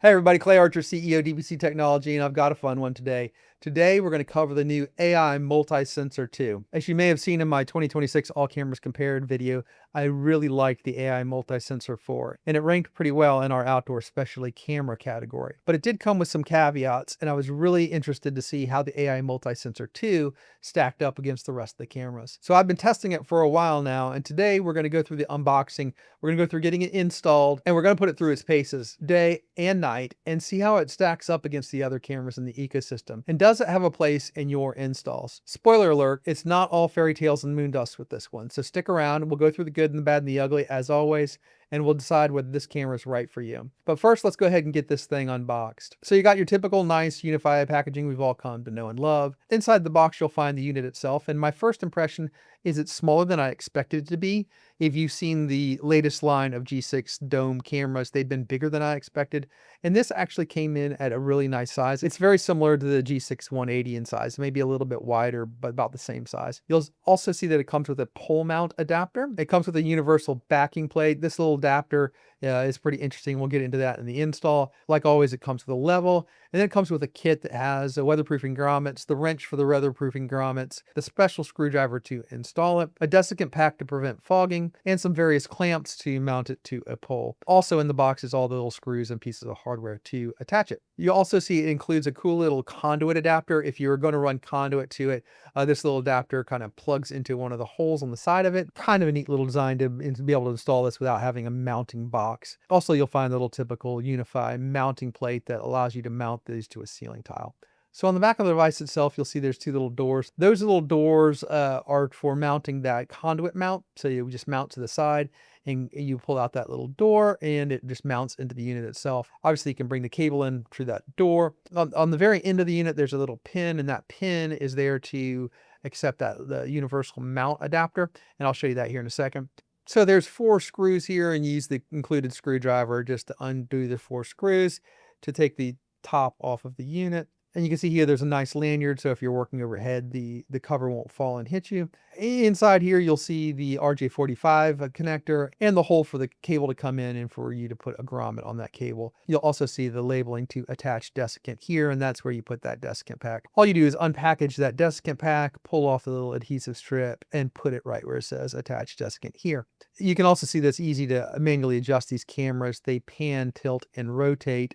Hey everybody, Clay Archer, CEO DBC Technology, and I've got a fun one today. Today we're going to cover the new AI Multisensor 2. As you may have seen in my 2026 All Cameras Compared video, I really liked the AI Multisensor 4, and it ranked pretty well in our outdoor specialty camera category. But it did come with some caveats, and I was really interested to see how the AI Multisensor 2 stacked up against the rest of the cameras. So I've been testing it for a while now, and today we're going to go through the unboxing. We're going to go through getting it installed, and we're going to put it through its paces day and night and see how it stacks up against the other cameras in the ecosystem. And does it have a place in your installs? Spoiler alert, it's not all fairy tales and moon dust with this one. So stick around and we'll go through the good and the bad and the ugly as always, and we'll decide whether this camera is right for you. But first, let's go ahead and get this thing unboxed. So you got your typical nice UniFi packaging we've all come to know and love. Inside the box, you'll find the unit itself, and my first impression is it's smaller than I expected it to be. If you've seen the latest line of G6 dome cameras, they've been bigger than I expected. And this actually came in at a really nice size. It's very similar to the G6 180 in size, maybe a little bit wider, but about the same size. You'll also see that it comes with a pole mount adapter. It comes with a universal backing plate. This little adapter is pretty interesting. We'll get into that in the install. Like always, it comes with a level, and then it comes with a kit that has weatherproofing grommets, the wrench for the weatherproofing grommets, the special screwdriver to install it, a desiccant pack to prevent fogging, and some various clamps to mount it to a pole. Also in the box is all the little screws and pieces of hardware to attach it. You also see it includes a cool little conduit adapter. If you're going to run conduit to it, this little adapter kind of plugs into one of the holes on the side of it. Kind of a neat little design to be able to install this without having a mounting box. Also, you'll find the little typical UniFi mounting plate that allows you to mount these to a ceiling tile. So on the back of the device itself, you'll see there's two little doors. Those little doors are for mounting that conduit mount. So you just mount to the side and you pull out that little door and it just mounts into the unit itself. Obviously, you can bring the cable in through that door. On the very end of the unit, there's a little pin, and that pin is there to accept the universal mount adapter. And I'll show you that here in a second. So there's 4 screws here, and you use the included screwdriver just to undo the 4 screws to take the top off of the unit. And you can see here there's a nice lanyard, so if you're working overhead, the cover won't fall and hit you. Inside here, you'll see the RJ45 connector and the hole for the cable to come in and for you to put a grommet on that cable. You'll also see the labeling to attach desiccant here, and that's where you put that desiccant pack. All you do is unpackage that desiccant pack, pull off the little adhesive strip, and put it right where it says attach desiccant here. You can also see that's easy to manually adjust these cameras. They pan, tilt, and rotate.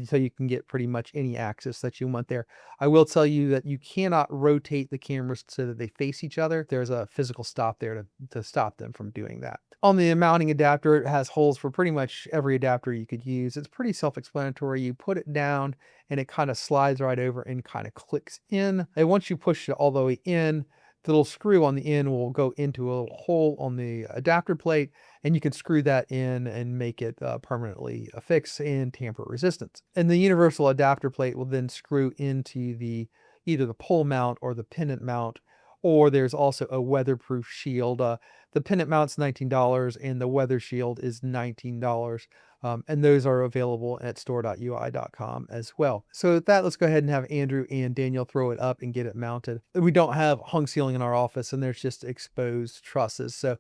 So you can get pretty much any axis that you want there. I will tell you that you cannot rotate the cameras so that they face each other. There's a physical stop there to stop them from doing that. On the mounting adapter, it has holes for pretty much every adapter you could use. It's pretty self-explanatory. You put it down and it kind of slides right over and kind of clicks in. And once you push it all the way in, the little screw on the end will go into a little hole on the adapter plate, and you can screw that in and make it permanently affixed and tamper resistant. And the universal adapter plate will then screw into either the pole mount or the pendant mount, or there's also a weatherproof shield. The pendant mount's $19 and the weather shield is $19. And those are available at store.ui.com as well. So with that, let's go ahead and have Andrew and Daniel throw it up and get it mounted. We don't have hung ceiling in our office, and there's just exposed trusses. So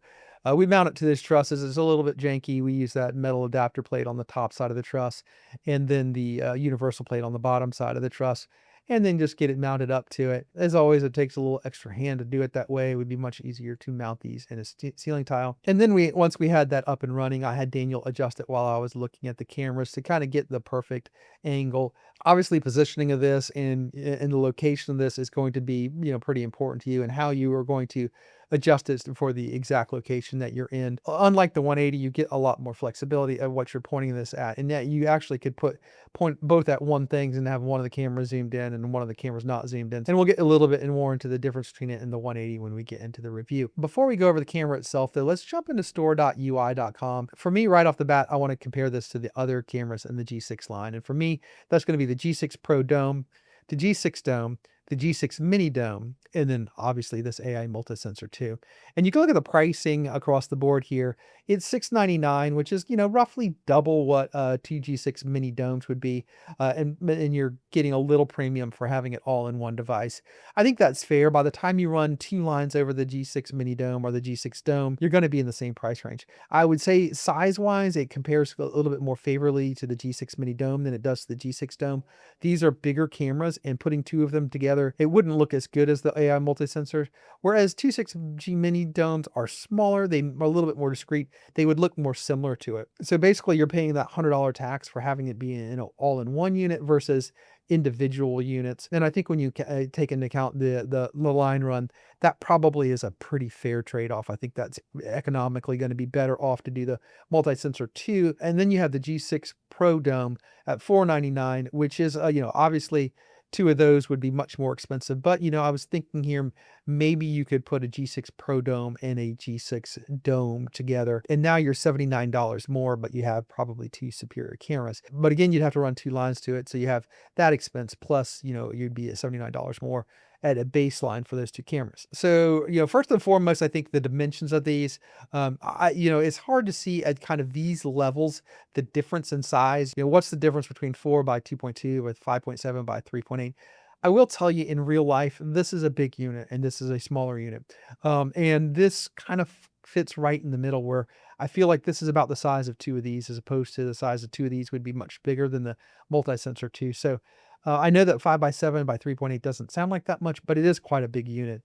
we mount it to these trusses. It's a little bit janky. We use that metal adapter plate on the top side of the truss, and then the universal plate on the bottom side of the truss, and then just get it mounted up to it. As always, it takes a little extra hand to do it that way. It would be much easier to mount these in a ceiling tile. And then once we had that up and running, I had Daniel adjust it while I was looking at the cameras to kind of get the perfect angle. Obviously, positioning of this and the location of this is going to be, pretty important to you, and how you are going to adjust it for the exact location that you're in. Unlike the 180, you get a lot more flexibility of what you're pointing this at, and that you actually could point both at one thing and have one of the cameras zoomed in and one of the cameras not zoomed in. And we'll get a little bit more into the difference between it and the 180 when we get into the review. Before we go over the camera itself, though, let's jump into store.ui.com. For me, right off the bat, I want to compare this to the other cameras in the G6 line, and for me, that's going to be the G6 Pro Dome, the G6 Dome, the G6 Mini Dome, and then obviously this AI multi-sensor too. And you can look at the pricing across the board here. It's $699, which is, roughly double what two G6 Mini Domes would be. And you're getting a little premium for having it all in one device. I think that's fair. By the time you run two lines over the G6 Mini Dome or the G6 Dome, you're going to be in the same price range. I would say size-wise, it compares a little bit more favorably to the G6 Mini Dome than it does to the G6 Dome. These are bigger cameras, and putting two of them together, it wouldn't look as good as the AI multi-sensor, whereas 26G Mini Domes are smaller, they are a little bit more discreet, they would look more similar to it. So basically, you're paying that $100 tax for having it be all in one unit versus individual units. And I think when you take into account the line run, that probably is a pretty fair trade-off. I think that's economically going to be better off to do the multi-sensor 2. And then you have the G6 Pro Dome at $499, which is, obviously two of those would be much more expensive. But, I was thinking here, maybe you could put a G6 Pro Dome and a G6 Dome together. And now you're $79 more, but you have probably two superior cameras. But again, you'd have to run two lines to it. So you have that expense plus, you'd be at $79 more at a baseline for those two cameras. So, first and foremost, I think the dimensions of these, it's hard to see at kind of these levels, the difference in size. What's the difference between 4 by 2.2 with 5.7 by 3.8? I will tell you in real life, this is a big unit and this is a smaller unit. And this kind of fits right in the middle where I feel like this is about the size of two of these as opposed to the size of two of these would be much bigger than the multi-sensor 2. So I know that 5 by 7 by 3.8 doesn't sound like that much, but it is quite a big unit.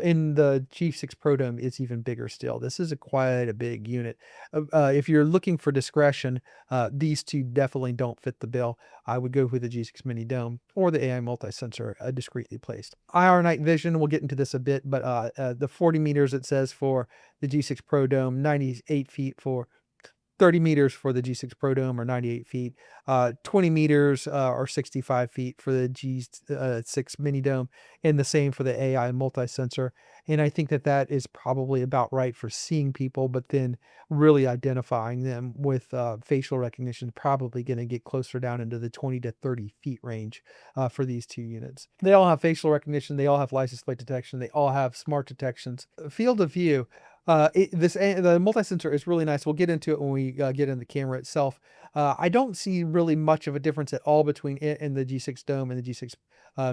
In the G6 Pro Dome, it's even bigger still. This is quite a big unit. If you're looking for discretion, these two definitely don't fit the bill. I would go with the G6 Mini Dome or the AI multi-sensor discreetly placed. IR night vision, we'll get into this a bit, but the 40 meters it says for the G6 Pro Dome, 98 feet for 30 meters for the G6 Pro Dome or 98 feet, 20 meters or 65 feet for the G6 Mini Dome, and the same for the AI multi-sensor. And I think that is probably about right for seeing people, but then really identifying them with facial recognition, probably going to get closer down into the 20 to 30 feet range for these two units. They all have facial recognition. They all have license plate detection. They all have smart detections. Field of view. The multi-sensor is really nice. We'll get into it when we get in the camera itself. I don't see really much of a difference at all between it and the G6 Dome and the G6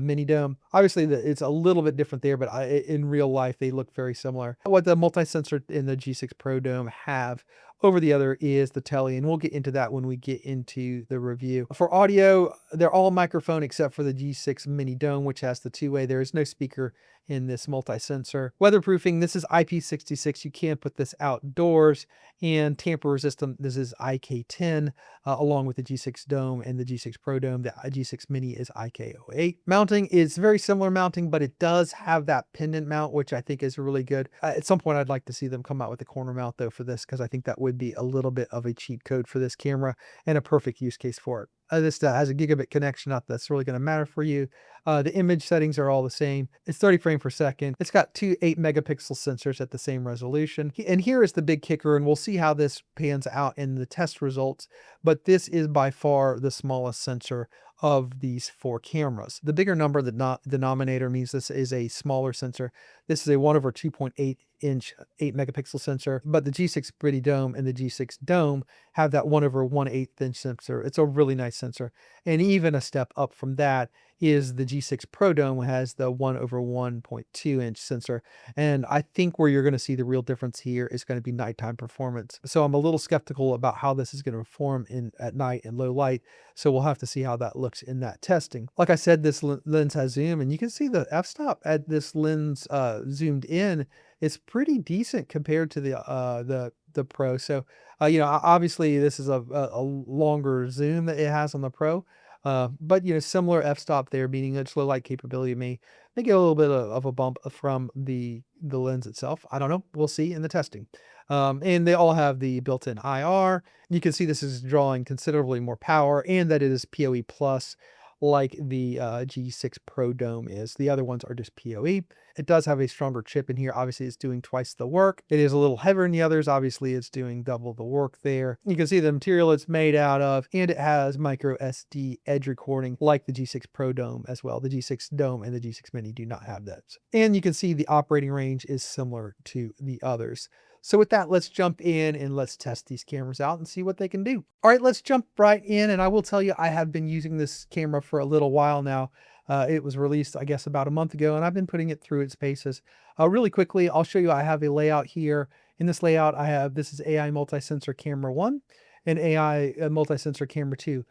Mini Dome. Obviously, it's a little bit different there, but in real life, they look very similar. What the multi-sensor in the G6 Pro Dome have over the other is the tele, and we'll get into that when we get into the review. For audio, they're all microphone except for the G6 Mini Dome, which has the two-way. There is no speaker in this multi-sensor. Weatherproofing, this is IP66. You can't put this outdoors. And tamper resistant, this is IK10, along with the G6 Dome and the G6 Pro Dome. The G6 Mini is IK08. Mounting is very similar mounting, but it does have that pendant mount, which I think is really good. At some point, I'd like to see them come out with a corner mount, though, for this, because I think that would be a little bit of a cheat code for this camera and a perfect use case for it. This has a gigabit connection, not that's really going to matter for you. The image settings are all the same. It's 30 frames per second. It's got two 8-megapixel sensors at the same resolution. And here is the big kicker, and we'll see how this pans out in the test results. But this is by far the smallest sensor of these four cameras. The bigger number, the denominator, means this is a smaller sensor. This is a 1/2.8 inch 8-megapixel sensor, but the G6 Mini Dome and the G6 Dome have that 1/1/8 inch sensor. It's a really nice sensor. And even a step up from that is the G6 Pro Dome, has the 1/1.2 inch sensor. And I think where you're going to see the real difference here is going to be nighttime performance. So I'm a little skeptical about how this is going to perform at night in low light. So we'll have to see how that looks in that testing. Like I said, this lens has zoom, and you can see the f-stop at this lens zoomed in is pretty decent compared to the Pro. So, obviously this is a longer zoom that it has on the Pro. But similar f-stop there, meaning its low light capability may get a little bit of a bump from the lens itself. I don't know. We'll see in the testing. And they all have the built-in IR. You can see this is drawing considerably more power and that it is PoE plus. like the G6 Pro Dome is. The other ones are just PoE. It does have a stronger chip in here. Obviously, it's doing twice the work. It is a little heavier than the others. Obviously, it's doing double the work there. You can see the material it's made out of, and it has micro SD edge recording like the G6 Pro Dome as well. The G6 Dome and the G6 Mini do not have those. And you can see the operating range is similar to the others. So with that, let's jump in and let's test these cameras out and see what they can do. All right, let's jump right in. And I will tell you, I have been using this camera for a little while now. It was released, I guess, about a month ago, and I've been putting it through its paces. Really quickly, I'll show you, I have a layout here. In this layout, this is AI Multisensor Camera 1 and AI Multisensor Camera 2.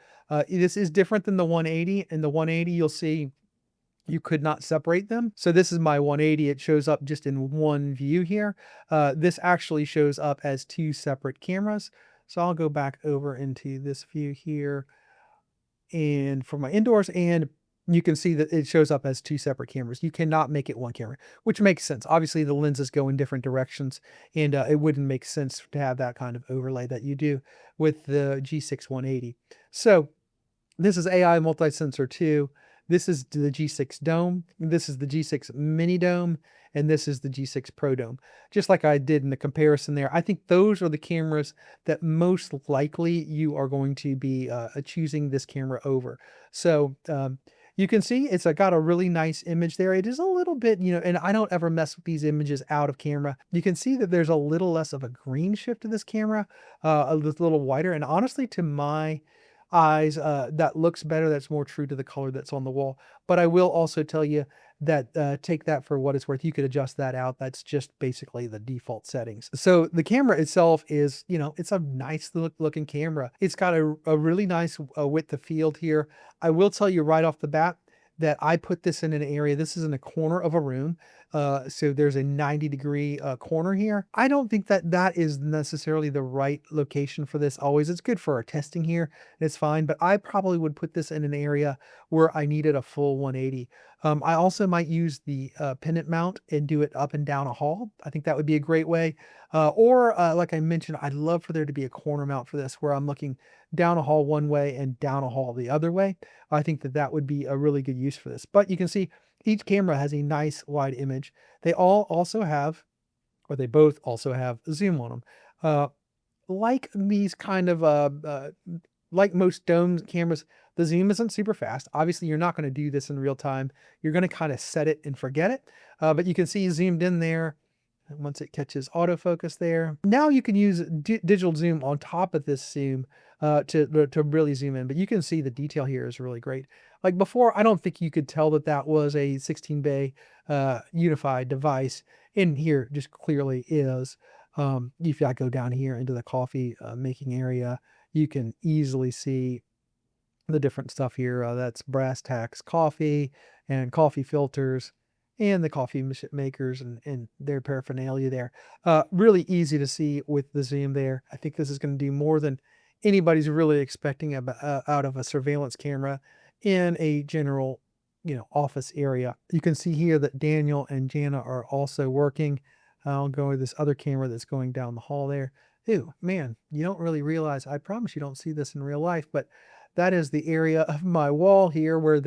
This is different than the 180. In the 180, you'll see you could not separate them. So this is my 180. It shows up just in one view here. This actually shows up as two separate cameras. So I'll go back over into this view here and for my indoors, and you can see that it shows up as two separate cameras. You cannot make it one camera, which makes sense. Obviously the lenses go in different directions, and it wouldn't make sense to have that kind of overlay that you do with the G6 180. So this is AI Multisensor 2. This is the G6 Dome. This is the G6 Mini Dome. And this is the G6 Pro Dome. Just like I did in the comparison there, I think those are the cameras that most likely you are going to be choosing this camera over. So you can see it's got a really nice image there. It is a little bit, and I don't ever mess with these images out of camera. You can see that there's a little less of a green shift to this camera, a little whiter. And honestly, to my eyes, that looks better. That's more true to the color that's on the wall. But I will also tell you that take that for what it's worth. You could adjust that out. That's just basically the default settings. So the camera itself is, it's a nice looking camera. It's got a really nice width of field here. I will tell you right off the bat that I put this in an area. This is in a corner of a room. So there's a 90-degree corner here. I don't think that is necessarily the right location for this always. It's good for our testing here, and it's fine, but I probably would put this in an area where I needed a full 180. I also might use the pendant mount and do it up and down a hall. I think that would be a great way. Or like I mentioned, I'd love for there to be a corner mount for this where I'm looking down a hall one way and down a hall the other way. I think that would be a really good use for this. But you can see each camera has a nice wide image. They both also have zoom on them. Like these kind of, like most dome cameras, the zoom isn't super fast. Obviously, you're not going to do this in real time. You're going to kind of set it and forget it. But you can see zoomed in there. And once it catches autofocus there, now you can use digital zoom on top of this zoom to really zoom in. But you can see the detail here is really great. Like before, I don't think you could tell that was a 16 bay UniFi device. In here, just clearly is. If I go down here into the coffee making area, you can easily see the different stuff here. That's brass tacks coffee and coffee filters and the coffee makers and their paraphernalia there. Really easy to see with the zoom there. I think this is going to do more than anybody's really expecting out of a surveillance camera in a general, office area. You can see here that Daniel and Jana are also working. I'll go with this other camera that's going down the hall there. Ew, man, you don't really realize, I promise you don't see this in real life, but that is the area of my wall here where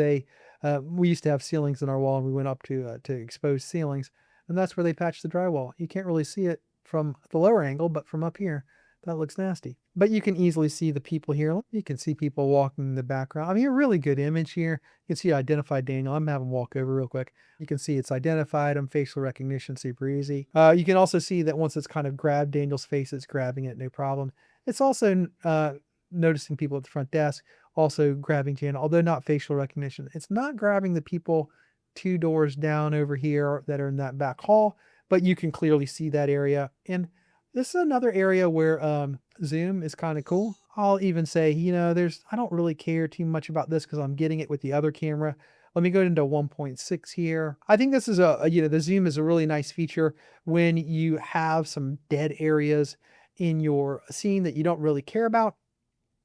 we used to have ceilings in our wall, and we went up to exposed ceilings, and that's where they patched the drywall. You can't really see it from the lower angle, but from up here, that looks nasty. But you can easily see the people here. You can see people walking in the background. I mean, a really good image here. You can see identified Daniel. I'm having him walk over real quick. You can see it's identified him, facial recognition, super easy. You can also see that once it's kind of grabbed Daniel's face, it's grabbing it, no problem. It's also noticing people at the front desk, also grabbing Jan, although not facial recognition. It's not grabbing the people 2 doors down over here that are in that back hall, but you can clearly see that area. And this is another area where zoom is kind of cool. I'll even say, I don't really care too much about this because I'm getting it with the other camera. Let me go into 1.6 here. I think this is the zoom is a really nice feature when you have some dead areas in your scene that you don't really care about.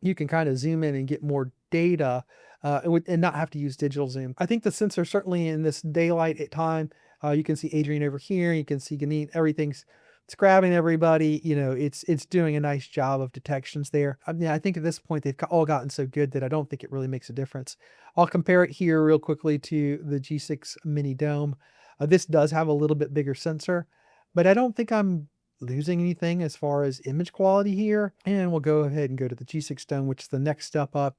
You can kind of zoom in and get more data and not have to use digital zoom. I think the sensor, certainly in this daylight at time, you can see Adrian over here. You can see Ganit. Everything's It's grabbing everybody. It's doing a nice job of detections there. I think at this point they've all gotten so good that I don't think it really makes a difference. I'll compare it here real quickly to the G6 Mini Dome. This does have a little bit bigger sensor, but I don't think I'm losing anything as far as image quality here. And we'll go ahead and go to the G6 Dome, which is the next step up.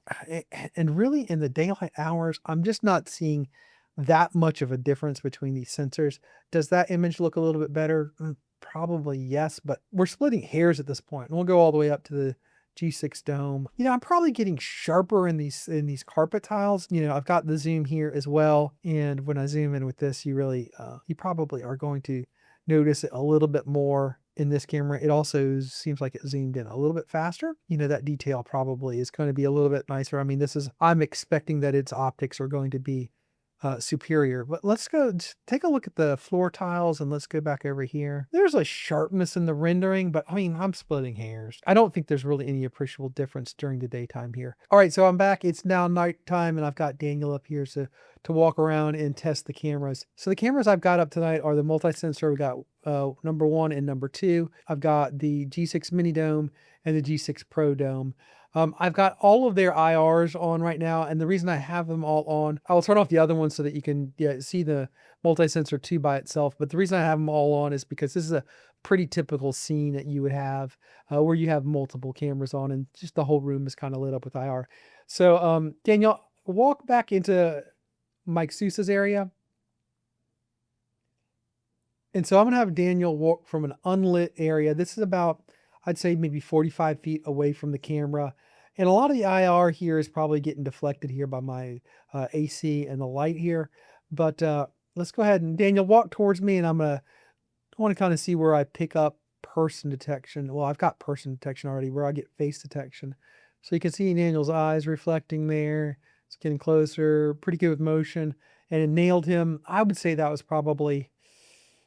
And really in the daylight hours, I'm just not seeing that much of a difference between these sensors. Does that image look a little bit better? Probably yes, but we're splitting hairs at this point, and we'll go all the way up to the G6 Dome. I'm probably getting sharper in these carpet tiles. I've got the zoom here as well, and when I zoom in with this, you probably are going to notice it a little bit more in this camera. It also seems like it zoomed in a little bit faster. That detail probably is going to be a little bit nicer. I mean, I'm expecting that its optics are going to be superior. But let's go take a look at the floor tiles, and let's go back over here. There's a sharpness in the rendering, but I mean, I'm splitting hairs. I don't think there's really any appreciable difference during the daytime here. All right, so I'm back. It's now nighttime, and I've got Daniel up here to walk around and test the cameras. So the cameras I've got up tonight are the multi-sensor. We got number 1 and number 2. I've got the G6 Mini Dome and the G6 Pro Dome. I've got all of their IRs on right now, and the reason I have them all on, I'll turn off the other one so that you can see the multi-sensor 2 by itself, but the reason I have them all on is because this is a pretty typical scene that you would have where you have multiple cameras on and just the whole room is kind of lit up with IR. So Daniel, walk back into Mike Sousa's area. And so I'm going to have Daniel walk from an unlit area. This is about, I'd say maybe 45 feet away from the camera. And a lot of the IR here is probably getting deflected here by my AC and the light here. But let's go ahead and Daniel, walk towards me, and I want to kind of see where I pick up person detection. Well, I've got person detection already, where I get face detection. So you can see Daniel's eyes reflecting there. It's getting closer, pretty good with motion. And it nailed him. I would say that was probably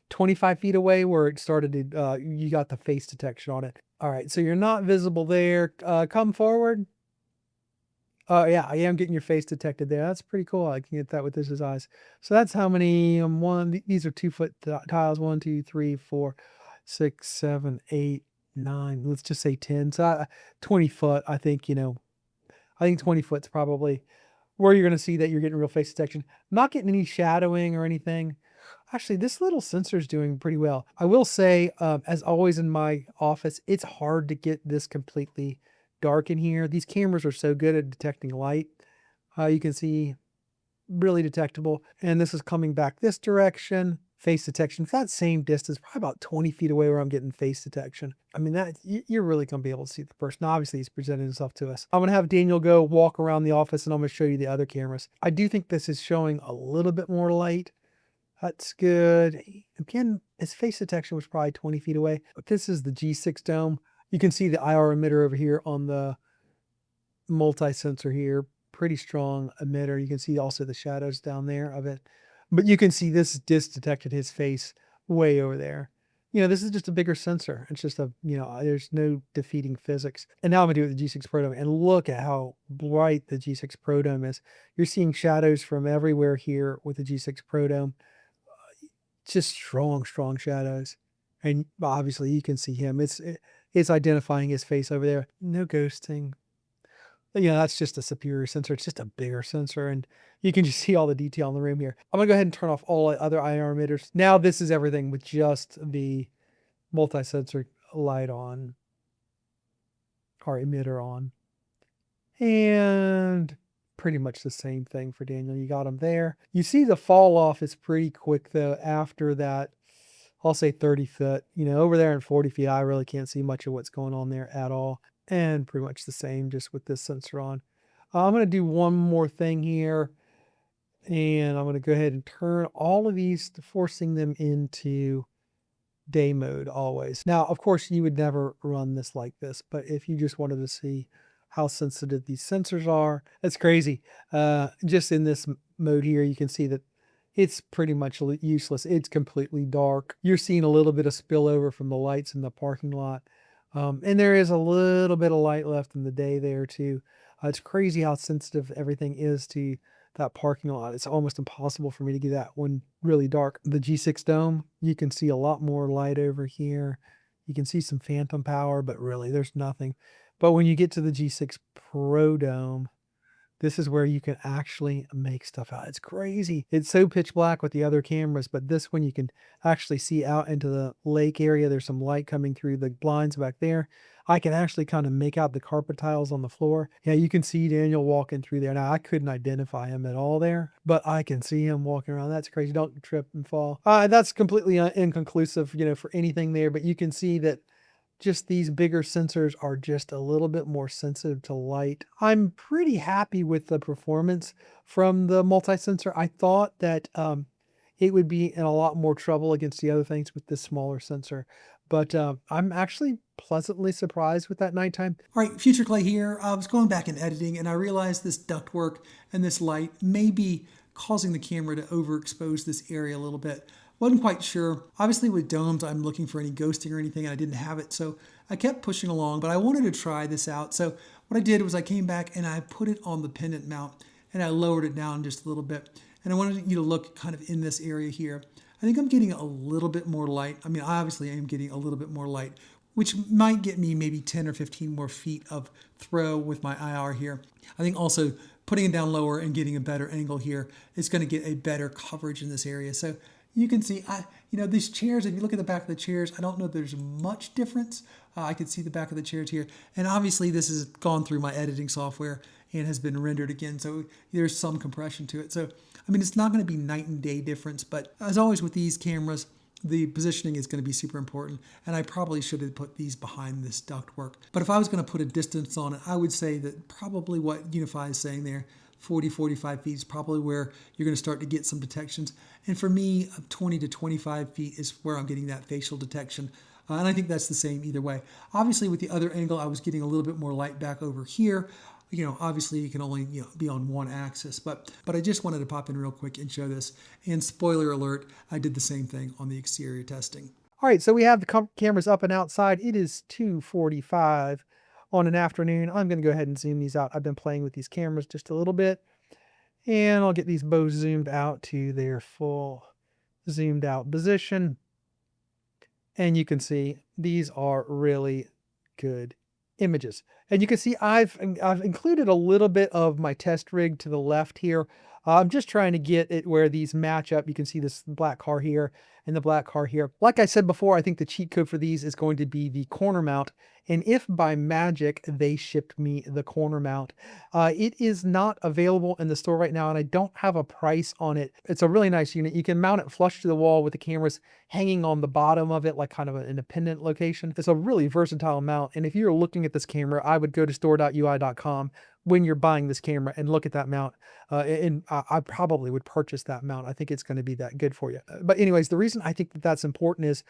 25 feet away where it started to, you got the face detection on it. All right, so you're not visible there. Come forward. Oh yeah, I am getting your face detected there. That's pretty cool. I can get that with this eyes. So that's how many, these are 2-foot tiles. 1, 2, 3, 4, 6, 7, 8, 9. Let's just say 10. So 20 foot, I think, I think 20 foot's probably where you're going to see that you're getting real face detection. I'm not getting any shadowing or anything. Actually, this little sensor is doing pretty well. I will say, as always in my office, it's hard to get this completely dark in here. These cameras are so good at detecting light. You can see really detectable. And this is coming back this direction. Face detection, it's that same distance, probably about 20 feet away where I'm getting face detection. I mean, that you're really going to be able to see the person. Obviously, he's presenting himself to us. I'm going to have Daniel go walk around the office, and I'm going to show you the other cameras. I do think this is showing a little bit more light. That's good. Again, his face detection was probably 20 feet away. But this is the G6 Dome. You can see the IR emitter over here on the multi-sensor here. Pretty strong emitter. You can see also the shadows down there of it. But you can see this disc detected his face way over there. This is just a bigger sensor. It's just there's no defeating physics. And now I'm going to do it with the G6 Pro Dome. And look at how bright the G6 Pro Dome is. You're seeing shadows from everywhere here with the G6 Pro Dome. Just strong shadows. And obviously you can see him. It's identifying his face over there. No ghosting. That's just a superior sensor. It's just a bigger sensor, and you can just see all the detail in the room here. I'm going to go ahead and turn off all other IR emitters. Now this is everything with just the multi-sensor light on, or emitter on. And pretty much the same thing for Daniel. You got him there. You see the fall off is pretty quick though. After that, I'll say 30 foot, over there in 40 feet, I really can't see much of what's going on there at all. And pretty much the same just with this sensor on. I'm going to do one more thing here. And I'm going to go ahead and turn all of these, forcing them into day mode always. Now, of course, you would never run this like this, but if you just wanted to see how sensitive these sensors are, that's crazy. Just in this mode here, you can see that it's pretty much useless. It's completely dark. You're seeing a little bit of spillover from the lights in the parking lot. And there is a little bit of light left in the day there too. It's crazy how sensitive everything is to that parking lot. It's almost impossible for me to get that one really dark. The G6 Dome, you can see a lot more light over here. You can see some phantom power, but really there's nothing. But when you get to the G6 Pro Dome, this is where you can actually make stuff out. It's crazy. It's so pitch black with the other cameras, but this one you can actually see out into the lake area. There's some light coming through the blinds back there. I can actually kind of make out the carpet tiles on the floor. Yeah, you can see Daniel walking through there. Now, I couldn't identify him at all there, but I can see him walking around. That's crazy. Don't trip and fall. That's completely inconclusive, for anything there, but you can see that just these bigger sensors are just a little bit more sensitive to light. I'm pretty happy with the performance from the multi-sensor. I thought that it would be in a lot more trouble against the other things with this smaller sensor, but I'm actually pleasantly surprised with that nighttime. All right, Future Clay here. I was going back and editing and I realized this ductwork and this light may be causing the camera to overexpose this area a little bit. Wasn't quite sure. Obviously with domes, I'm looking for any ghosting or anything and I didn't have it. So I kept pushing along, but I wanted to try this out. So what I did was I came back and I put it on the pendant mount and I lowered it down just a little bit. And I wanted you to look kind of in this area here. I think I'm getting a little bit more light. I mean, I obviously am getting a little bit more light, which might get me maybe 10 or 15 more feet of throw with my IR here. I think also putting it down lower and getting a better angle here is going to get a better coverage in this area. So you can see, these chairs, if you look at the back of the chairs, I don't know if there's much difference. I can see the back of the chairs here. And obviously this has gone through my editing software and has been rendered again. So there's some compression to it. So, I mean, it's not going to be night and day difference, but as always with these cameras, the positioning is going to be super important. And I probably should have put these behind this ductwork. But if I was going to put a distance on it, I would say that probably what UniFi is saying there, 40, 45 feet is probably where you're going to start to get some detections. And for me, 20 to 25 feet is where I'm getting that facial detection. And I think that's the same either way. Obviously, with the other angle, I was getting a little bit more light back over here. Obviously you can only be on one axis, but I just wanted to pop in real quick and show this. And spoiler alert, I did the same thing on the exterior testing. All right, so we have the cameras up and outside. It is 2:45 on an afternoon. I'm going to go ahead and zoom these out. I've been playing with these cameras just a little bit, and I'll get these both zoomed out to their full zoomed out position. And you can see these are really good images. And you can see I've included a little bit of my test rig to the left here. I'm just trying to get it where these match up. You can see this black car here and the black car here. Like I said before, I think the cheat code for these is going to be the corner mount. And if by magic they shipped me the corner mount, it is not available in the store right now, and I don't have a price on it. It's a really nice unit. You can mount it flush to the wall with the cameras hanging on the bottom of it, like kind of an independent location. It's a really versatile mount. And if you're looking at this camera, I would go to store.ui.com when you're buying this camera and look at that mount. And I probably would purchase that mount. I think it's going to be that good for you. But anyways, the reason I think that that's important is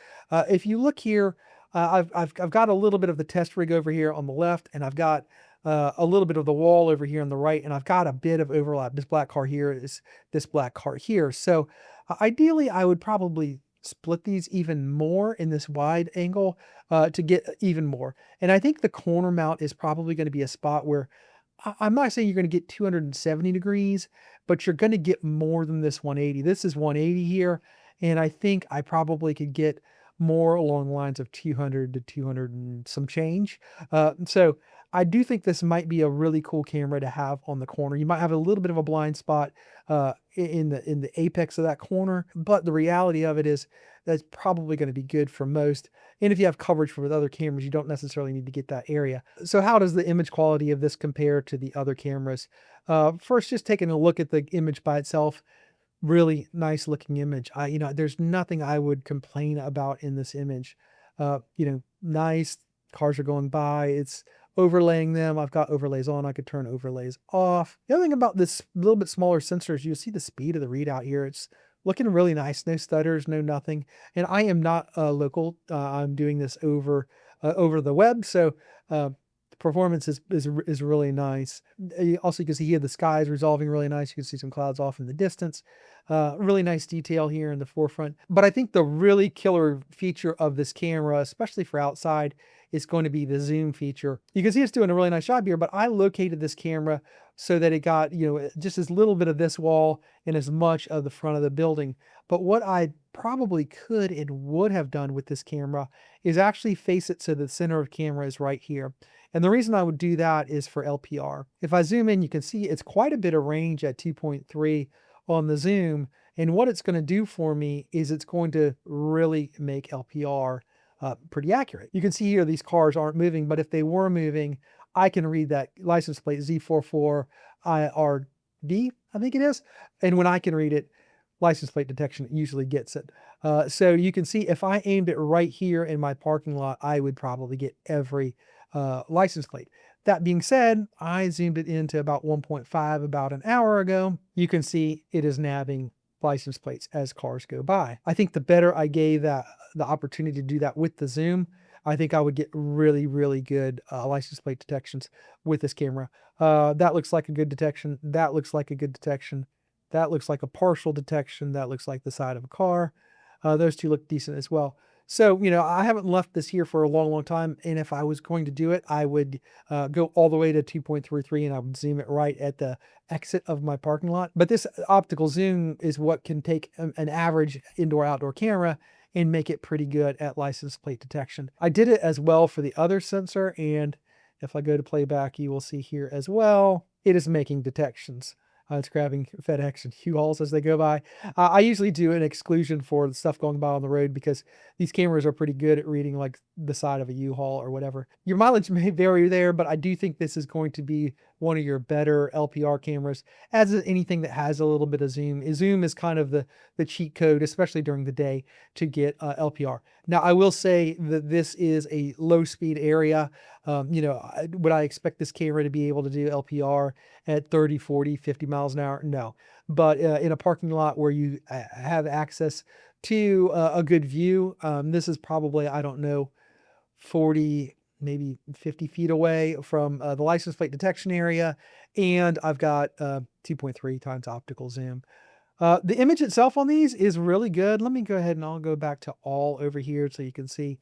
if you look here, I've got a little bit of the test rig over here on the left, and I've got a little bit of the wall over here on the right, and I've got a bit of overlap. This black car here is this black car here. So ideally, I would probably split these even more in this wide angle to get even more. And I think the corner mount is probably going to be a spot where I'm not saying you're going to get 270 degrees, but you're going to get more than this 180. This is 180 here, and I think I probably could get more along the lines of 200 to 200 and some change. So I do think this might be a really cool camera to have on the corner. You might have a little bit of a blind spot in the apex of that corner, but the reality of it is that's probably going to be good for most. And if you have coverage with other cameras, you don't necessarily need to get that area. So how does the image quality of this compare to the other cameras? First, just taking a look at the image by itself. Really nice looking image. There's nothing I would complain about in this image. Nice. Cars are going by. It's overlaying them. I've got overlays on. I could turn overlays off. The other thing about this little bit smaller sensors, you'll see the speed of the readout here. It's looking really nice. No stutters, no nothing. And I am not local. I'm doing this over the web. So performance is really nice. Also, you can see here the sky is resolving really nice. You can see some clouds off in the distance. Really nice detail here in the forefront. But I think the really killer feature of this camera, especially for outside, is going to be the zoom feature. You can see it's doing a really nice job here, but I located this camera so that it got, just as little bit of this wall and as much of the front of the building. But what I probably could and would have done with this camera is actually face it so the center of camera is right here. And the reason I would do that is for LPR. If I zoom in, you can see it's quite a bit of range at 2.3 on the zoom. And what it's going to do for me is it's going to really make LPR pretty accurate. You can see here these cars aren't moving, but if they were moving, I can read that license plate Z44IRB, I think it is. And when I can read it, license plate detection usually gets it. So you can see if I aimed it right here in my parking lot, I would probably get every license plate. That being said, I zoomed it into about 1.5 about an hour ago. You can see it is nabbing license plates as cars go by. I think the better I gave the opportunity to do that with the zoom, I think I would get really, really good license plate detections with this camera. That looks like a good detection. That looks like a good detection. That looks like a partial detection. That looks like the side of a car. Those two look decent as well. So, I haven't left this here for a long, long time. And if I was going to do it, I would go all the way to 2.33 and I would zoom it right at the exit of my parking lot. But this optical zoom is what can take an average indoor-outdoor camera and make it pretty good at license plate detection. I did it as well for the other sensor. And if I go to playback, you will see here as well, it is making detections. It's grabbing FedEx and U-Hauls as they go by. I usually do an exclusion for the stuff going by on the road because these cameras are pretty good at reading like the side of a U-Haul or whatever. Your mileage may vary there, but I do think this is going to be one of your better LPR cameras, as is anything that has a little bit of zoom. Zoom is kind of the cheat code, especially during the day, to get LPR. Now, I will say that this is a low speed area. Would I expect this camera to be able to do LPR at 30, 40, 50 miles an hour? No. But in a parking lot where you have access to a good view, this is probably, I don't know, 40, maybe 50 feet away from the license plate detection area. And I've got 2.3 times optical zoom. The image itself on these is really good. Let me go ahead and I'll go back to all over here so you can see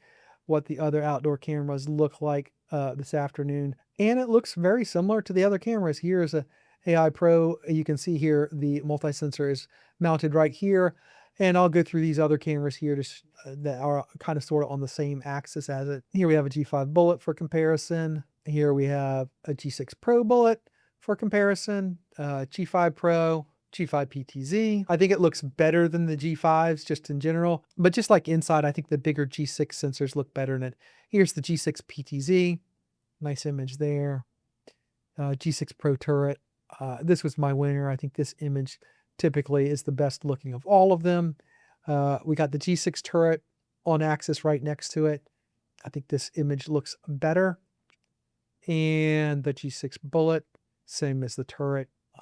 what the other outdoor cameras look like this afternoon. And it looks very similar to the other cameras. Here is a AI Pro. You can see here the multi-sensor is mounted right here. And I'll go through these other cameras here that are kind of sort of on the same axis as it. Here we have a G5 bullet for comparison. Here we have a G6 Pro bullet for comparison, G5 Pro, G5 PTZ. I think it looks better than the G5s just in general, but just like inside, I think the bigger G6 sensors look better in it. Here's the G6 PTZ. Nice image there. G6 Pro turret. This was my winner. I think this image typically is the best looking of all of them. We got the G6 turret on axis right next to it. I think this image looks better. And the G6 bullet, same as the turret, a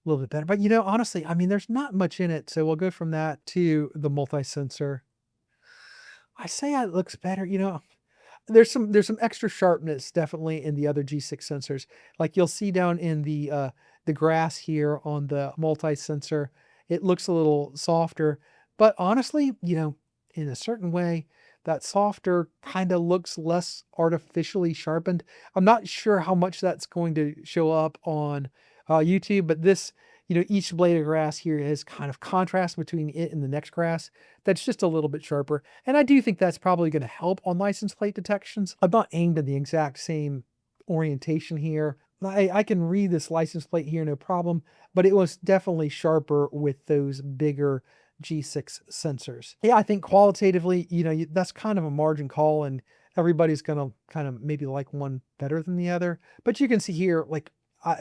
little bit better. But honestly, I mean, there's not much in it. So we'll go from that to the multi-sensor. I say it looks better. There's some extra sharpness definitely in the other G6 sensors. Like you'll see down in the grass here on the multi-sensor, it looks a little softer. But honestly, in a certain way, that softer kind of looks less artificially sharpened. I'm not sure how much that's going to show up on YouTube, but this, each blade of grass here has kind of contrast between it and the next grass. That's just a little bit sharper. And I do think that's probably going to help on license plate detections. I'm not aimed at the exact same orientation here. I can read this license plate here, no problem, but it was definitely sharper with those bigger G6 sensors. Yeah, I think qualitatively, that's kind of a margin call and everybody's going to kind of maybe like one better than the other. But you can see here, like,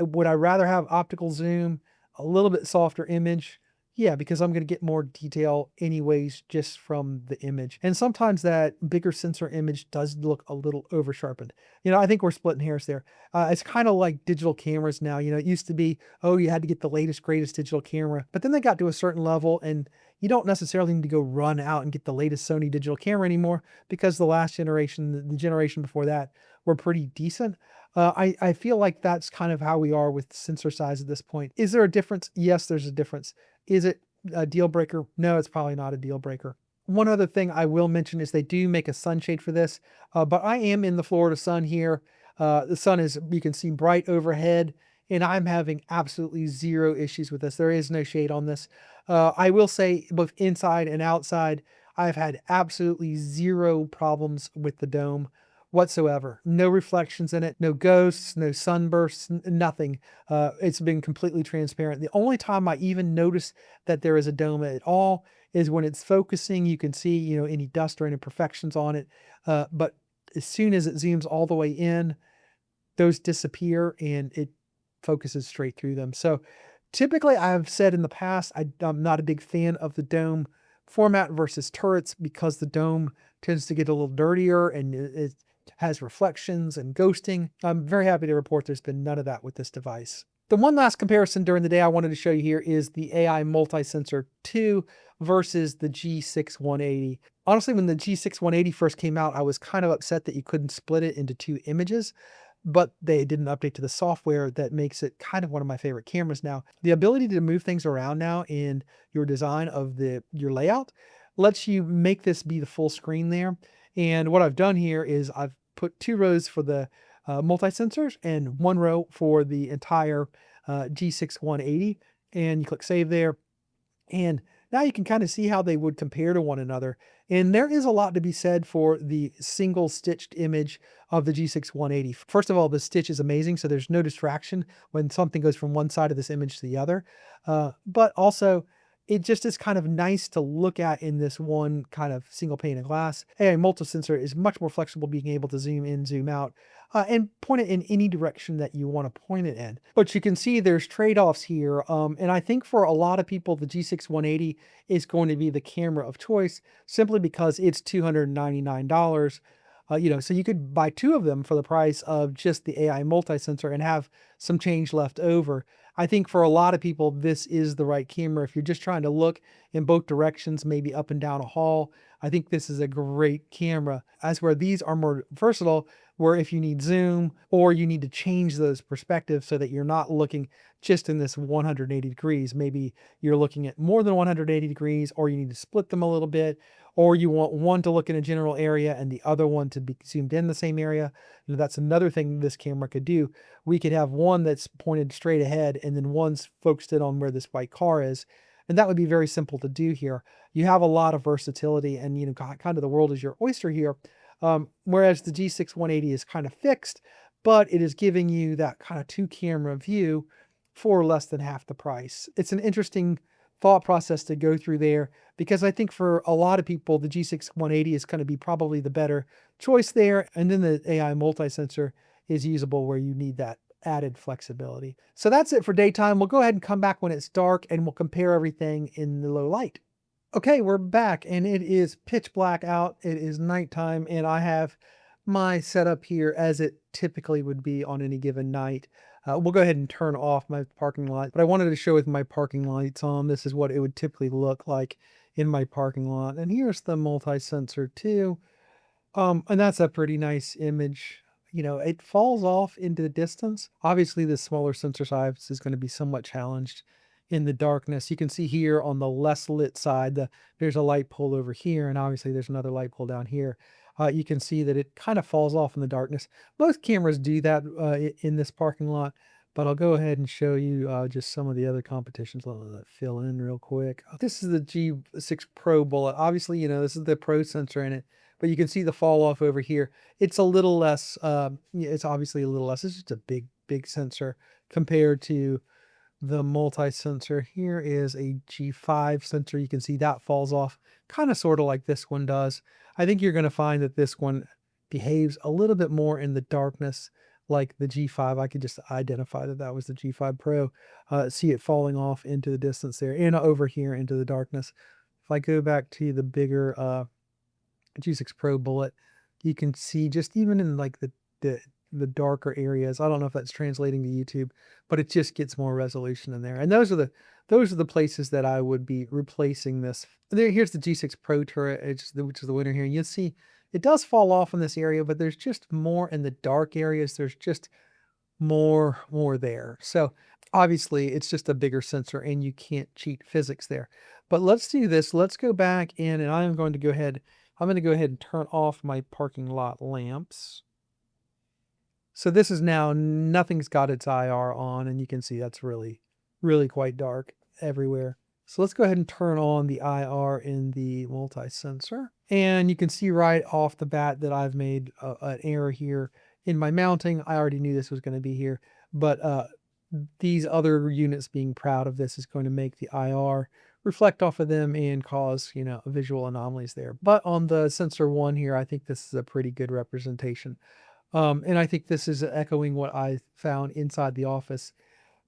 would I rather have optical zoom, a little bit softer image? Yeah, because I'm going to get more detail anyways, just from the image. And sometimes that bigger sensor image does look a little over sharpened. I think we're splitting hairs there. It's kind of like digital cameras now. It used to be, oh, you had to get the latest, greatest digital camera, but then they got to a certain level and you don't necessarily need to go run out and get the latest Sony digital camera anymore because the last generation, the generation before that, were pretty decent. I feel like that's kind of how we are with sensor size at this point. Is there a difference? Yes, there's a difference. Is it a deal breaker? No, it's probably not a deal breaker. One other thing I will mention is they do make a sunshade for this, but I am in the Florida sun here. The sun is, you can see, bright overhead, and I'm having absolutely zero issues with this. There is no shade on this. I will say both inside and outside, I've had absolutely zero problems with the dome whatsoever. No reflections in it, no ghosts, no sunbursts, nothing. It's been completely transparent. The only time I even notice that there is a dome at all is when it's focusing. You can see, any dust or any imperfections on it. But as soon as it zooms all the way in, those disappear and it focuses straight through them. So typically I've said in the past, I'm not a big fan of the dome format versus turrets because the dome tends to get a little dirtier and it has reflections and ghosting. I'm very happy to report there's been none of that with this device. The one last comparison during the day I wanted to show you here is the AI Multisensor 2 versus the G6 180. Honestly, when the G6 180 first came out, I was kind of upset that you couldn't split it into two images, but they did an update to the software that makes it kind of one of my favorite cameras now. The ability to move things around now in your design of your layout lets you make this be the full screen there. And what I've done here is I've put 2 rows for the multi-sensors and 1 row for the entire G6 180. And you click save there. And now you can kind of see how they would compare to one another. And there is a lot to be said for the single stitched image of the G6 180. First of all, the stitch is amazing, so there's no distraction when something goes from one side of this image to the other. But also, it just is kind of nice to look at in this one kind of single pane of glass. AI Multisensor is much more flexible, being able to zoom in, zoom out, and point it in any direction that you want to point it in. But you can see there's trade-offs here. And I think for a lot of people, the G6 180 is going to be the camera of choice simply because it's $299. So you could buy 2 of them for the price of just the AI Multisensor and have some change left over. I think for a lot of people, this is the right camera. If you're just trying to look in both directions, maybe up and down a hall, I think this is a great camera. As where these are more versatile, where if you need zoom or you need to change those perspectives so that you're not looking just in this 180 degrees, maybe you're looking at more than 180 degrees, or you need to split them a little bit, or you want one to look in a general area and the other one to be zoomed in the same area. That's another thing this camera could do. We could have one that's pointed straight ahead and then one's focused in on where this white car is. And that would be very simple to do here. You have a lot of versatility and, kind of the world is your oyster here. Whereas the G6 180 is kind of fixed, but it is giving you that kind of 2 camera view for less than half the price. It's an interesting thought process to go through there because I think for a lot of people, the G6 180 is going to be probably the better choice there. And then the AI Multisensor is usable where you need that added flexibility. So that's it for daytime. We'll go ahead and come back when it's dark and we'll compare everything in the low light. Okay, we're back and it is pitch black out. It is nighttime and I have my setup here as it typically would be on any given night. We'll go ahead and turn off my parking lot, but I wanted to show with my parking lights on, this is what it would typically look like in my parking lot. And here's the multi-sensor too. And that's a pretty nice image. It falls off into the distance. Obviously the smaller sensor size is going to be somewhat challenged in the darkness. You can see here on the less lit side, there's a light pole over here, and obviously there's another light pole down here. You can see that it kind of falls off in the darkness. Most cameras do that in this parking lot, but I'll go ahead and show you just some of the other competitions. Let that fill in real quick. This is the G6 Pro bullet. Obviously, this is the Pro sensor in it, but you can see the fall off over here. It's a little less, it's obviously a little less. It's just a big sensor compared to the multi-sensor. Here is a G5 sensor. You can see that falls off kind of sort of like this one does. I think you're going to find that this one behaves a little bit more in the darkness like the G5. I could just identify that that was the G5 Pro. See it falling off into the distance there and over here into the darkness. If I go back to the bigger G6 Pro bullet, you can see just even in like the darker areas. I don't know if that's translating to YouTube, but it just gets more resolution in there. And those are the places that I would be replacing this. Here's the G6 Pro turret, which is the winner here. And you'll see it does fall off in this area, but there's just more in the dark areas. There's just more there. So obviously it's just a bigger sensor and you can't cheat physics there. But let's do this. Let's go back in and I'm going to go ahead and turn off my parking lot lamps So this is now, nothing's got its IR on, and you can see that's really, really quite dark everywhere. So let's go ahead and turn on the IR in the multi-sensor. And you can see right off the bat that I've made an error here in my mounting. I already knew this was going to be here, but these other units being proud of this is going to make the IR reflect off of them and cause, visual anomalies there. But on the sensor one here, I think this is a pretty good representation. And I think this is echoing what I found inside the office.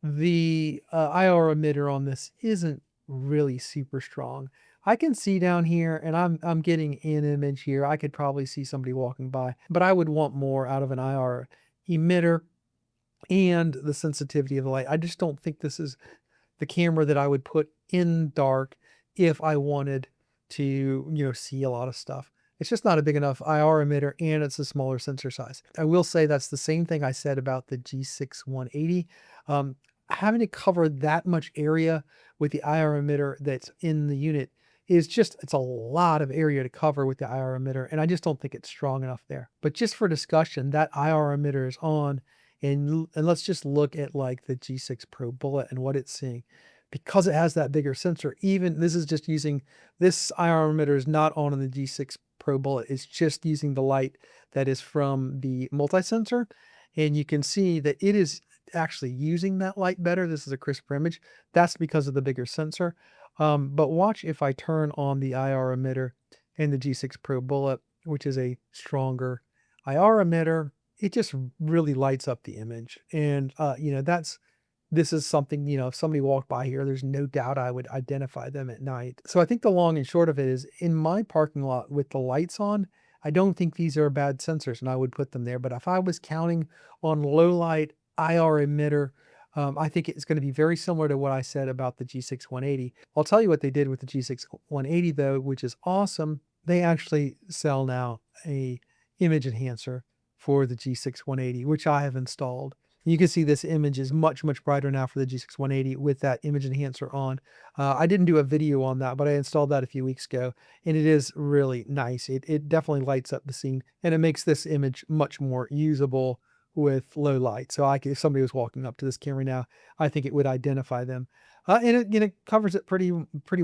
The IR emitter on this isn't really super strong. I can see down here, and I'm getting an image here. I could probably see somebody walking by, but I would want more out of an IR emitter and the sensitivity of the light. I just don't think this is the camera that I would put in dark if I wanted to, see a lot of stuff. It's just not a big enough IR emitter, and it's a smaller sensor size. I will say that's the same thing I said about the G6 180. Having to cover that much area with the IR emitter that's in the unit it's a lot of area to cover with the IR emitter, and I just don't think it's strong enough there. But just for discussion, that IR emitter is on, and let's just look at like the G6 Pro Bullet and what it's seeing. Because it has that bigger sensor, even this is just using, this IR emitter is not on in the G6 Pro Bullet. It's just using the light that is from the multi-sensor. And you can see that it is actually using that light better. This is a crisper image. That's because of the bigger sensor. But watch if I turn on the IR emitter in the G6 Pro Bullet, which is a stronger IR emitter, it just really lights up the image. And, this is something, if somebody walked by here, there's no doubt I would identify them at night. So I think the long and short of it is, in my parking lot with the lights on, I don't think these are bad sensors and I would put them there. But if I was counting on low light IR emitter, I think it's going to be very similar to what I said about the G6 180. I'll tell you what they did with the G6 180 though, which is awesome. They actually sell now a image enhancer for the G6 180, which I have installed. You can see this image is much, much brighter now for the G6 180 with that image enhancer on. I didn't do a video on that, but I installed that a few weeks ago, and it is really nice. It definitely lights up the scene, and it makes this image much more usable with low light. So if somebody was walking up to this camera now, I think it would identify them. And it covers it pretty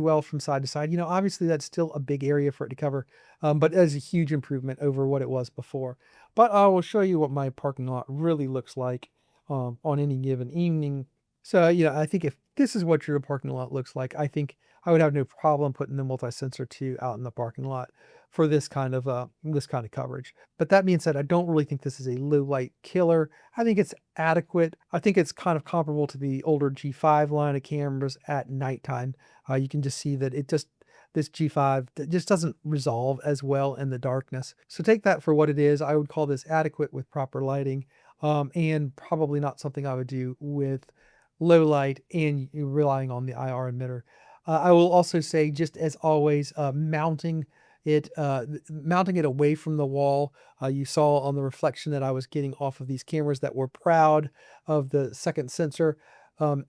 well from side to side. Obviously that's still a big area for it to cover, but it is a huge improvement over what it was before. But I will show you what my parking lot really looks like on any given evening. So, I think if this is what your parking lot looks like, I think I would have no problem putting the multi-sensor 2 out in the parking lot for this kind of coverage. But that being said, I don't really think this is a low light killer. I think it's adequate. I think it's kind of comparable to the older G5 line of cameras at nighttime. You can just see that this G5 that just doesn't resolve as well in the darkness. So take that for what it is. I would call this adequate with proper lighting, and probably not something I would do with low light and relying on the IR emitter. I will also say, just as always, mounting it away from the wall. You saw on the reflection that I was getting off of these cameras that were proud of the second sensor.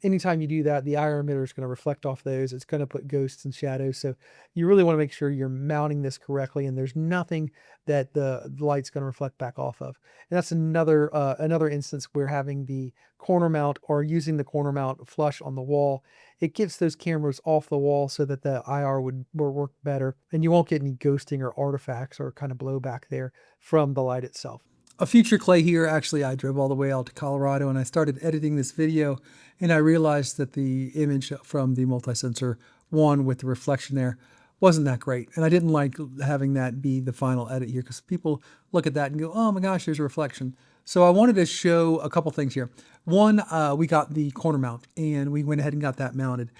Anytime you do that, the IR emitter is going to reflect off those. It's going to put ghosts and shadows. So you really want to make sure you're mounting this correctly, and there's nothing that the light's going to reflect back off of. And that's another instance where having the corner mount or using the corner mount flush on the wall, it gets those cameras off the wall so that the IR would work better, and you won't get any ghosting or artifacts or kind of blowback there from the light itself. A future Clay here. Actually, I drove all the way out to Colorado and I started editing this video, and I realized that the image from the multi-sensor one with the reflection there wasn't that great. And I didn't like having that be the final edit here, because people look at that and go, oh my gosh, there's a reflection. So I wanted to show a couple things here. One, we got the corner mount and we went ahead and got that mounted.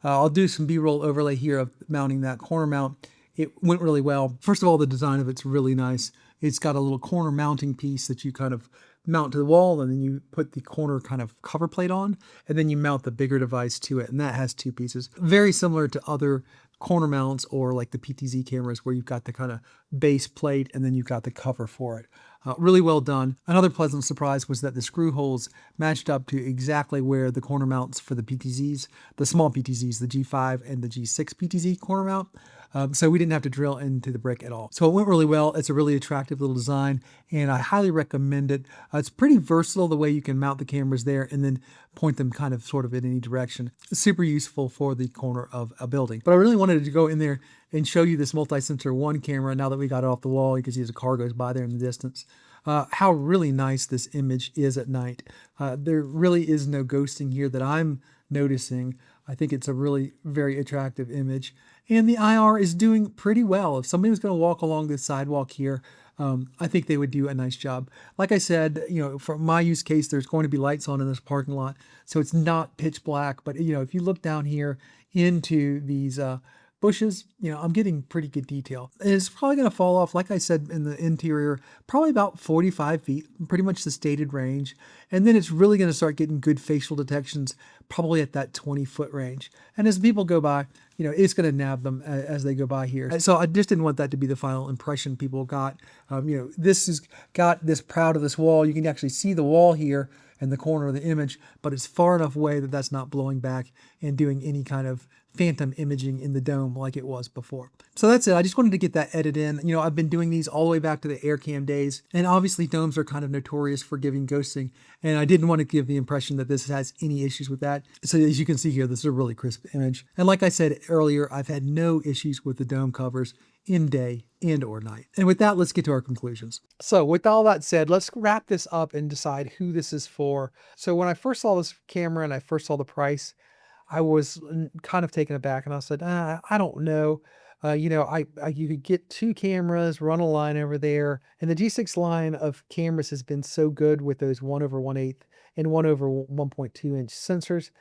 I'll do some B-roll overlay here of mounting that corner mount. It went really well. First of all, the design of it's really nice. It's got a little corner mounting piece that you kind of mount to the wall, and then you put the corner kind of cover plate on, and then you mount the bigger device to it, and that has two pieces. Very similar to other corner mounts or like the PTZ cameras where you've got the kind of base plate and then you've got the cover for it. Really well done. Another pleasant surprise was that the screw holes matched up to exactly where the corner mounts for the PTZs, the small PTZs, the G5 and the G6 PTZ corner mount, So we didn't have to drill into the brick at all. So it went really well. It's a really attractive little design, and I highly recommend it. It's pretty versatile the way you can mount the cameras there and then point them kind of sort of in any direction. It's super useful for the corner of a building. But I really wanted to go in there and show you this Multisensor 1 camera now that we got it off the wall. You can see as a car goes by there in the distance. How really nice this image is at night. There really is no ghosting here that I'm noticing. I think it's a really very attractive image. And the IR is doing pretty well. If somebody was going to walk along this sidewalk here, I think they would do a nice job. Like I said, for my use case, there's going to be lights on in this parking lot, so it's not pitch black. But, if you look down here into these bushes, I'm getting pretty good detail. It's probably going to fall off, like I said, in the interior, probably about 45 feet, pretty much the stated range. And then it's really going to start getting good facial detections, probably at that 20-foot range. And as people go by, it's going to nab them as they go by here. So I just didn't want that to be the final impression people got. This has got this proud of this wall. You can actually see the wall here in the corner of the image, but it's far enough away that that's not blowing back and doing any kind of phantom imaging in the dome like it was before. So that's it. I just wanted to get that edit in. I've been doing these all the way back to the AirCam days, and obviously domes are kind of notorious for giving ghosting, and I didn't want to give the impression that this has any issues with that. So as you can see here, this is a really crisp image. And like I said earlier, I've had no issues with the dome covers in day and or night. And with that, let's get to our conclusions. So with all that said, let's wrap this up and decide who this is for. So when I first saw this camera and I first saw the price, I was kind of taken aback, and I said, I don't know. You could get 2 cameras, run a line over there, and the G6 line of cameras has been so good with those 1/1/8 and 1/1.2 inch sensors.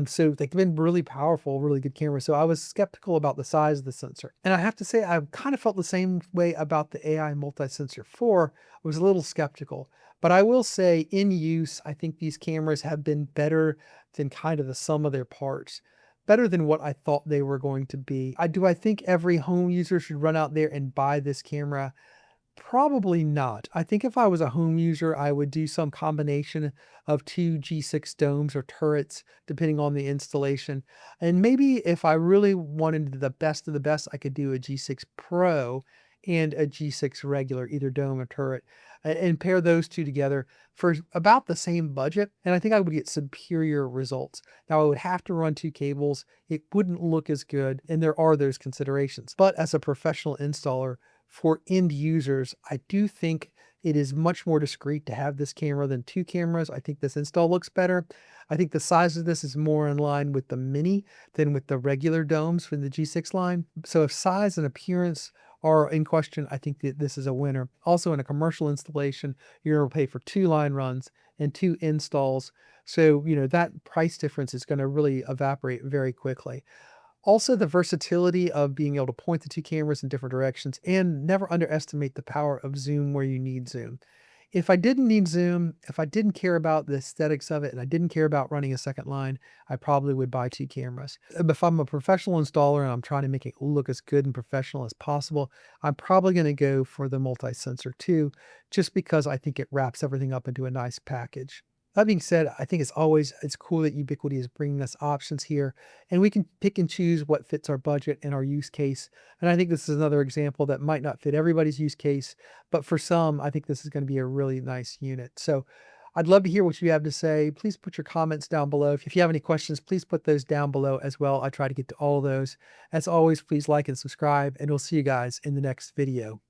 So they've been really powerful, really good cameras. So I was skeptical about the size of the sensor. And I have to say, I kind of felt the same way about the AI Multisensor 4. I was a little skeptical. But I will say, in use, I think these cameras have been better than kind of the sum of their parts. Better than what I thought they were going to be. I think every home user should run out there and buy this camera? Probably not. I think if I was a home user, I would do some combination of 2 G6 domes or turrets, depending on the installation. And maybe if I really wanted the best of the best, I could do a G6 Pro and a G6 regular, either dome or turret, and pair those two together for about the same budget. And I think I would get superior results. Now, I would have to run 2 cables. It wouldn't look as good, and there are those considerations. But as a professional installer, for end users, I do think it is much more discreet to have this camera than 2 cameras. I think this install looks better. I think the size of this is more in line with the Mini than with the regular domes for the G6 line. So if size and appearance are in question, I think that this is a winner. Also, in a commercial installation, you're going to pay for 2 line runs and 2 installs. So, that price difference is going to really evaporate very quickly. Also, the versatility of being able to point the 2 cameras in different directions, and never underestimate the power of zoom where you need zoom. If I didn't need zoom, if I didn't care about the aesthetics of it, and I didn't care about running a second line, I probably would buy 2 cameras. If I'm a professional installer and I'm trying to make it look as good and professional as possible, I'm probably going to go for the Multisensor 2, just because I think it wraps everything up into a nice package. That being said, I think it's cool that Ubiquiti is bringing us options here, and we can pick and choose what fits our budget and our use case. And I think this is another example that might not fit everybody's use case, but for some, I think this is going to be a really nice unit. So I'd love to hear what you have to say. Please put your comments down below. If you have any questions, please put those down below as well. I try to get to all of those. As always, please like and subscribe, and we'll see you guys in the next video.